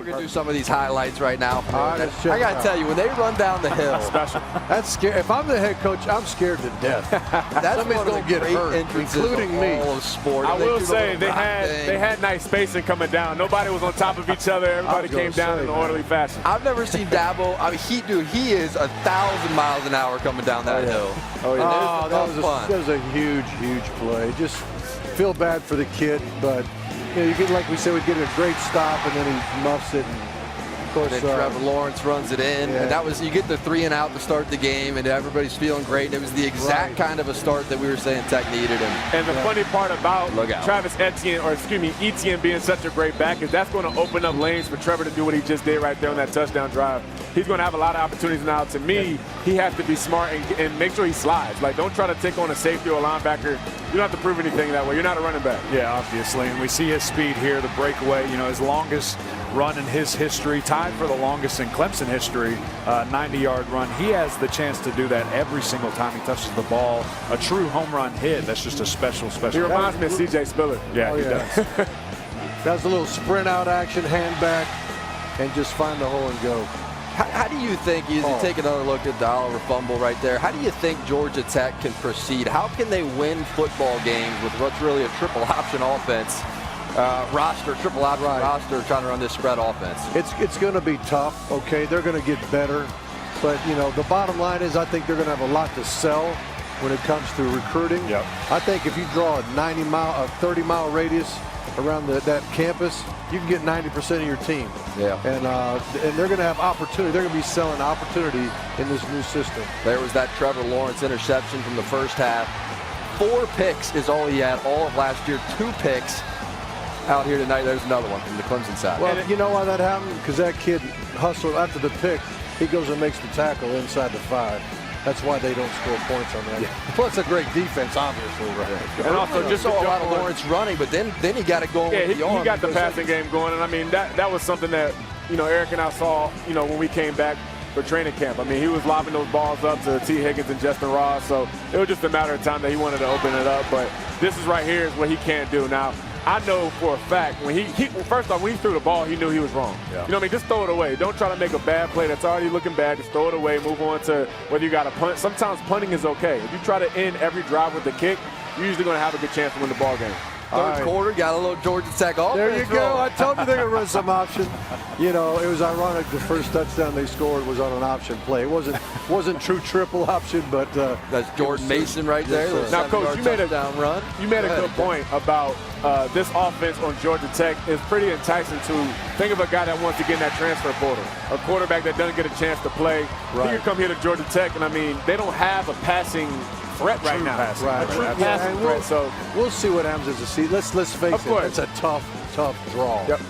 We're going to do some of these highlights right now. All right, I got to tell you, when they run down the hill. Special. That's scary. If I'm the head coach, I'm scared to death. That's Somebody's one of going the to get great hurt, entrances including me. all of sport. I will do the say little rock thing. they had nice spacing coming down. Nobody was on top of each other. Everybody came down in an orderly fashion. I've never seen Dabo. I mean, he is 1,000 miles an hour coming down that hill. Oh, yeah. That was a huge, huge play. Just feel bad for the kid, but you get, like we said, we get a great stop, and then he muffs it. And of course, then Trevor Lawrence runs it in, and that was, you get the 3 and out to start the game, and everybody's feeling great. And it was the exact kind of a start that we were saying Tech needed. And the funny part about Travis Etienne being such a great back is that's going to open up lanes for Trevor to do what he just did right there on that touchdown drive. He's going to have a lot of opportunities now. To me, he has to be smart and make sure he slides. Like, don't try to take on a safety or a linebacker. You don't have to prove anything that way. You're not a running back. Yeah, obviously. And we see his speed here, the breakaway, his longest run in his history, tied for the longest in Clemson history, 90-yard run. He has the chance to do that every single time he touches the ball. A true home run hit. That's just a special. He reminds me of C.J. Spiller. Yeah, he does. That was a little sprint out action, hand back, and just find the hole and go. How do you think, you take another look at the Oliver fumble right there, how do you think Georgia Tech can proceed? How can they win football games with what's really a triple option offense? Triple option roster trying to run this spread offense? It's going to be tough, okay? They're going to get better. But, the bottom line is I think they're going to have a lot to sell when it comes to recruiting. Yep. I think if you draw a 30-mile radius around that campus, you can get 90% of your team. Yeah. And they're going to have opportunity. They're going to be selling opportunity in this new system. There was that Trevor Lawrence interception from the first half. 4 picks is all he had all of last year. 2 picks out here tonight. There's another one from the Clemson side. Well, you know why that happened? Because that kid hustled after the pick. He goes and makes the tackle inside the 5. That's why they don't score points on that. Yeah. Plus a great defense, obviously. Right. And also just saw a lot of Lawrence running, but then he got it going with the arm. He got the passing game going, and I mean that was something that Eric and I saw when we came back for training camp. I mean, he was lobbing those balls up to T. Higgins and Justin Ross, so it was just a matter of time that he wanted to open it up. But this is right here is what he can't do now. I know for a fact when first off, when he threw the ball, he knew he was wrong. Yeah. You know what I mean? Just throw it away. Don't try to make a bad play that's already looking bad. Just throw it away. Move on to whether you got to punt. Sometimes punting is okay. If you try to end every drive with a kick, you're usually going to have a good chance to win the ball game. Third quarter, got a little Georgia Tech offense. There you go. I told you they're going to run some option. It was ironic. The first touchdown they scored was on an option play. It wasn't true triple option, but that's Jordan Mason right there. Now, Coach, you made a good point about this offense on Georgia Tech is pretty enticing to think of a guy that wants to get in that transfer portal, a quarterback that doesn't get a chance to play. He could come here to Georgia Tech, and I mean, they don't have a passing threat right now. So we'll see what happens as a season. Let's face it. It's a tough draw. Yep.